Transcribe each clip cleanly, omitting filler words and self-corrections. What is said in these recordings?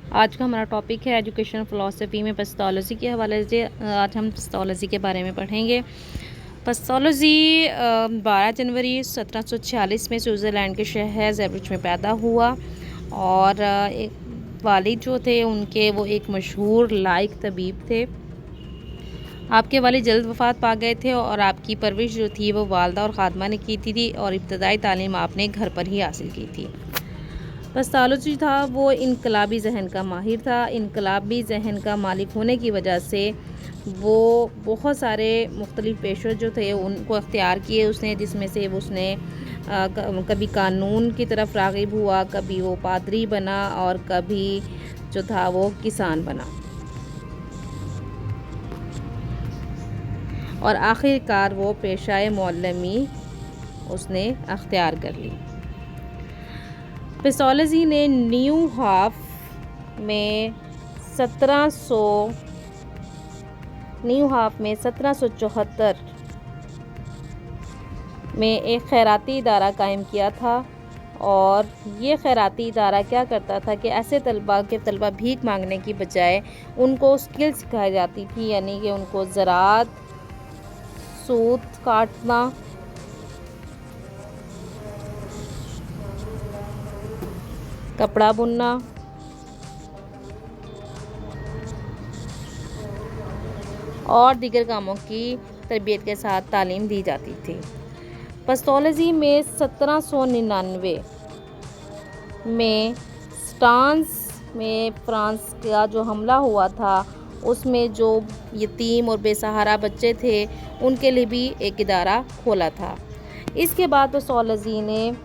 आज का हमारा टॉपिक है एजुकेशन फ़िलासफ़ी में पेथोलॉजी के हवाले से। आज हम पेथोलॉजी के बारे में पढ़ेंगे। पेथोलॉजी 12 जनवरी 1746 में स्विट्ज़रलैंड के शहर ज़ूरिच में पैदा हुआ और एक वालिद जो थे उनके वो एक मशहूर लाइक तबीब थे। आपके वालिद जल्द वफ़ात पा गए थे और आपकी परवरिश जो थी वो वालदा और ख़ादमा ने की थी और इब्तदाई तालीम आपने घर पर ही हासिल की थी। पेथोलॉजी था वो इनकलाबी जहन का माहिर था। इनकलाबी जहन का मालिक होने की वजह से वो बहुत सारे मुख्तलिफ़ पेशे जो थे उनको अख्तियार किए उसने, जिसमें से उसने कभी कानून की तरफ राग़िब हुआ, कभी वो पादरी बना और कभी जो था वो किसान बना और आखिरकार वो पेशाए मौलवी उसने अख्तियार कर ली। पेथोलॉजी ने न्यू हाफ में 1774 में एक खैराती इदारा कायम किया था और ये खैराती इदारा क्या करता था कि ऐसे तलबा भीख मांगने की बजाय उनको स्किल सिखाई जाती थी, यानी कि उनको ज़राअत, सूत काटना, कपड़ा बुनना और दीगर कामों की तरबियत के साथ तालीम दी जाती थी। पेथोलॉजी में 1799 में स्टांस में फ्रांस का जो हमला हुआ था उसमें जो यतीम और बेसहारा बच्चे थे उनके लिए भी एक इदारा खोला था। इसके बाद पेथोलॉजी ने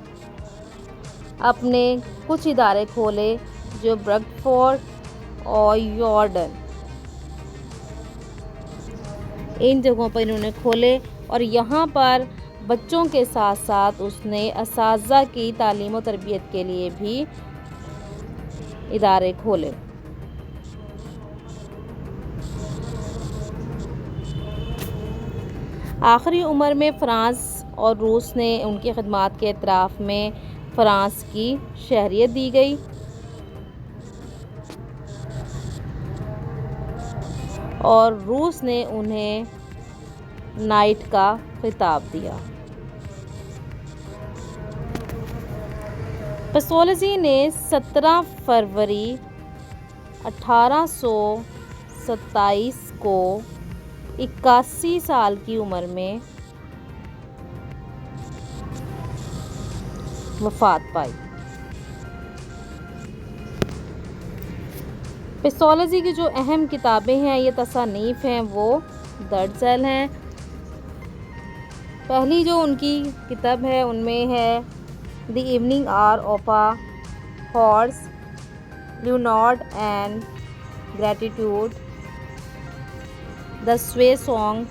अपने कुछ इदारे खोले जो ब्रकफोर्ड और यॉर्डन, इन जगहों पर इन्होंने खोले और यहाँ पर बच्चों के साथ साथ उसने असातिज़ा की तालीम और तरबियत के लिए भी इदारे खोले। आखिरी उम्र में फ़्रांस और रूस ने उनकी खिदमात के एतराफ़ में फ़्रांस की शहरियत दी गई और रूस ने उन्हें नाइट का खिताब दिया। पेथोलॉजी ने 17 फरवरी 1827 को 81 साल की उम्र में वफ़ात पाई। पेथोलॉजी की जो अहम किताबें हैं ये तसानीफ़ हैं वो दर्ज हैं। पहली जो उनकी किताब है उनमें है the evening hour of a horse, Leonard and gratitude, the Sway song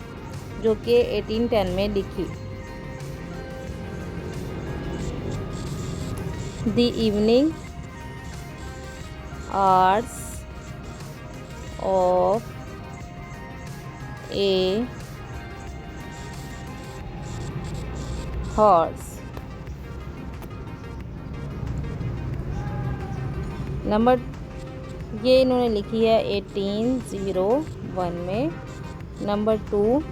जो कि 1810 में लिखी। The evening hours of a horse, number ये इन्होंने लिखी है 1801 में। Number 2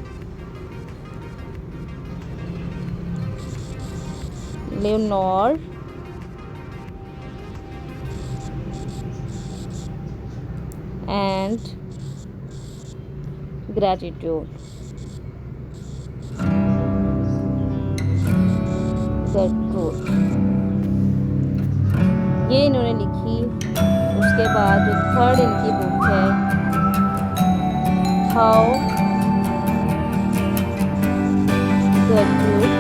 Leonard and gratitude, the truth, ये इन्होंने लिखी। उसके बाद जो थर्ड इनकी बुक है हाउ द ट्रूथ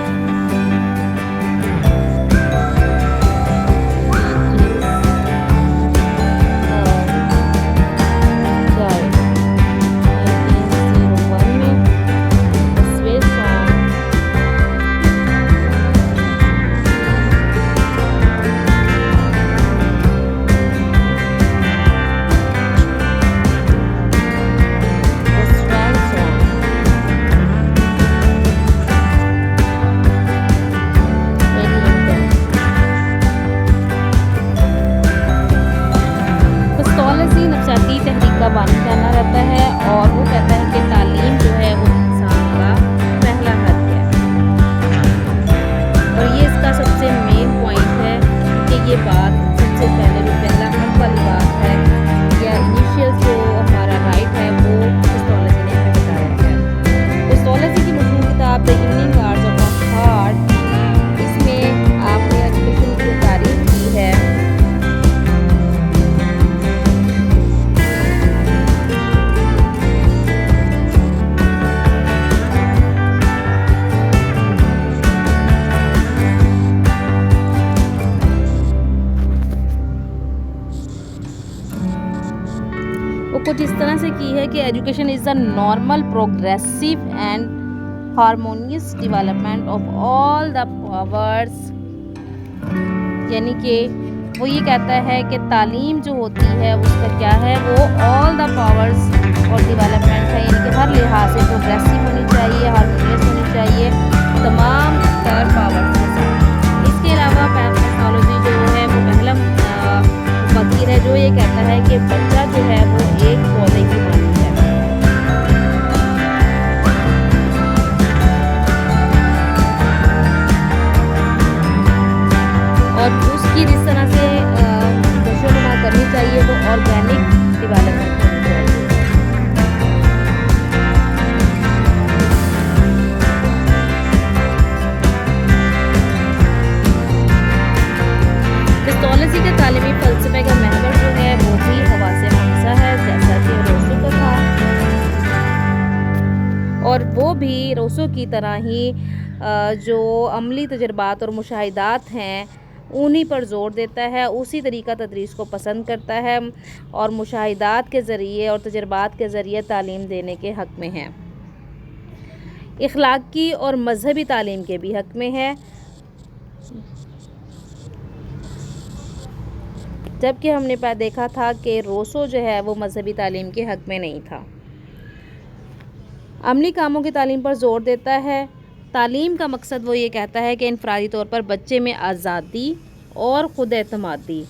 बानी जाना रहता है और वो कहता है कि तालीम जो है वो इंसान का पहला हक है। और ये इसका सबसे मेन पॉइंट है कि ये बात सबसे पहले जो पहला हक वाली बात है या इनिशियल जो हमारा राइट है वो पिस्टोलॉजी ने हमें बताया है। पिस्टोलॉजी की मशहूर किताब the evening hours of heart, इसमें आपने एजुकेशन की तारीफ की है। वो कुछ इस तरह से की है कि education is the normal progressive and harmonious development of all the powers, यानी कि वो ये कहता है कि तालीम जो होती है उसका क्या है, वो ऑल द पावर्स और डेवलपमेंट है, यानी कि हर लिहाज से प्रोग्रेसिव होनी चाहिए, हारमोनियस होनी चाहिए तमाम तर पावर्स के साथ। इसके अलावा टेक्नोलॉजी जो है वो पहला फकीर है जो ये कहता है कि बच्चा जो है वो एक पौधे की मानी है। और उसकी जिस तरह से नशोनुमा करनी चाहिए वो ऑर्गेनिक डेवलपमेंट होनी चाहिए। पिस्टोलॉजी के तालीमी फ़लसफ़े का महवर जो है वो भी हवासे ख़म्सा है, जैसा कि रोसो का था, और वो भी रोसो की तरह ही जो अमली तजर्बात और मुशाहिदात हैं उन्हीं पर ज़ोर देता है, उसी तरीक़ा तदरीस को पसंद करता है और मुशाहिदात के ज़रिए और तजर्बात के ज़रिए तालीम देने के हक़ में है। इख़लाक़ी और मज़हबी तालीम के भी हक़ में है, जबकि हमने देखा था कि रोसो जो है वो मज़हबी तालीम के हक़ में नहीं था। अमली कामों की तालीम पर ज़ोर देता है। तालीम का मकसद वो ये कहता है कि इनफरादी तौर पर बच्चे में आज़ादी और ख़ुद एतमादी,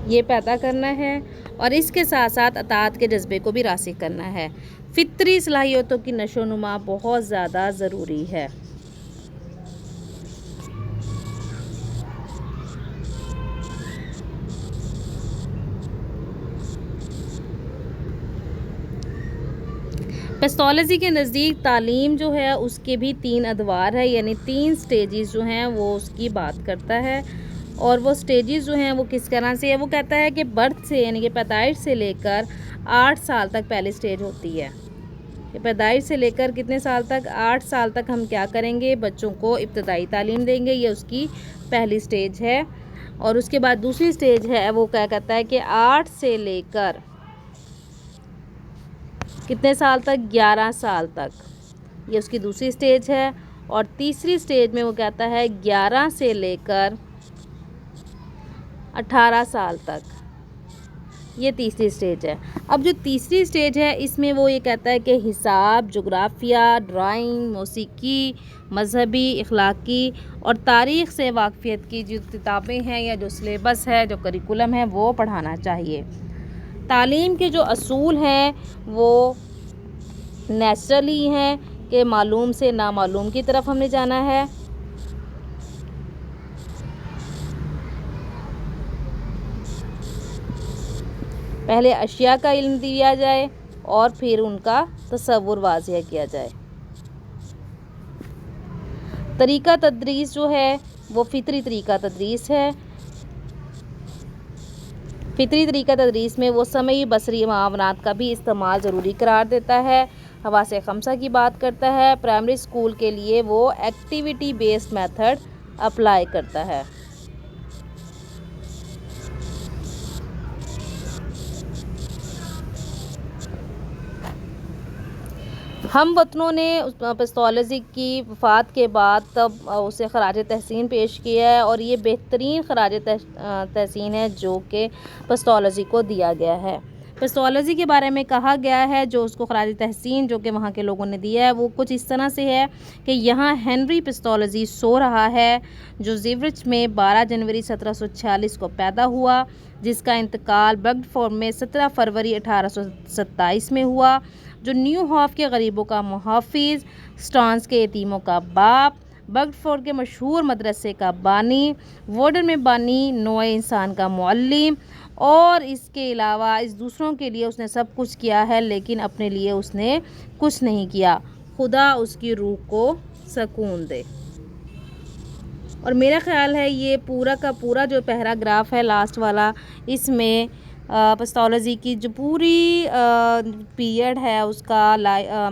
ये पैदा करना है और इसके साथ साथ अताअत के जज्बे को भी रासिख करना है। फ़ितरी सलाहियतों की नशोनुमा बहुत ज़्यादा ज़रूरी है। पिस्टोलॉजी के नज़दीक तालीम जो है उसके भी 3 अदवार है, यानी 3 स्टेजेस जो हैं वो उसकी बात करता है। और वो स्टेजेस जो हैं वो किस तरह से है, वो कहता है कि बर्थ से यानी कि पैदाइश से लेकर 8 साल तक पहली स्टेज होती है। कि पैदाइश से लेकर कितने साल तक, 8 साल तक हम क्या करेंगे, बच्चों को इब्तदाई तालीम देंगे, ये उसकी पहली स्टेज है। और उसके बाद दूसरी स्टेज है वो क्या कहता है कि 8 से लेकर कितने साल तक, 11 साल तक, ये उसकी दूसरी स्टेज है। और तीसरी स्टेज में वो कहता है 11 से लेकर 18 साल तक, ये तीसरी स्टेज है। अब जो तीसरी स्टेज है इसमें वो ये कहता है कि हिसाब, जोग्राफिया, ड्राइंग, मौसीकी, मजहबी, इखलाकी और तारीख़ से वाक़फ़ियत की जो किताबें हैं या जो सिलेबस है, जो करिकुलम है वो पढ़ाना चाहिए। तालीम के जो असूल हैं वो नेचुरली हैं कि मालूम से नामालूम की तरफ हमने जाना है। पहले अशिया का इल्म दिया जाए और फिर उनका तसव्वुर वाज़िह किया जाए। तरीक़ा तदरीस जो है वो फ़ितरी तरीक़ा तदरीस है। फ़ितरी तरीक़ा तदरीस में वो समई बसरी मावनात का भी इस्तेमाल ज़रूरी करार देता है। हवासे ख़म्सा की बात करता है। प्राइमरी स्कूल के लिए वो एक्टिविटी बेस्ड मेथड अप्लाई करता है। हम वतनों ने पिस्टोलॉजी की वफ़ात के बाद तब उसे ख़राज तहसीन पेश किया है और ये बेहतरीन ख़राज तहसीन है जो कि पिस्टोलॉजी को दिया गया है। पेस्टोलॉजी के बारे में कहा गया है, जो उसको खराज तहसीन जो कि वहाँ के लोगों ने दिया है, वो कुछ इस तरह से है कि यहाँ हेनरी पेस्टोलॉजी सो रहा है, जो ज़िवरिच में 12 जनवरी 1746 को पैदा हुआ, जिसका इंतकाल बगडफोर्ड में 17 फरवरी 1827 में हुआ, जो न्यू हॉफ के गरीबों का मुहाफिज, स्टांस के यतीमों का बाप, बगडफोर्ड के मशहूर मदरसे का बानी, वोडन में बानी, नोए इंसान का मुअल्लिम, और इसके अलावा इस दूसरों के लिए उसने सब कुछ किया है, लेकिन अपने लिए उसने कुछ नहीं किया। खुदा उसकी रूह को सुकून दे। और मेरा ख़्याल है ये पूरा का पूरा जो पैराग्राफ है लास्ट वाला, इसमें पेस्टोलॉजी की जो पूरी पीरियड है उसका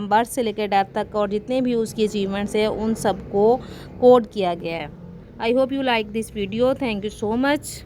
बर्थ से लेकर डेथ तक और जितने भी उसकी अचीवमेंट्स हैं उन सब को कोड किया गया है। I hope you like this video. Thank you so much.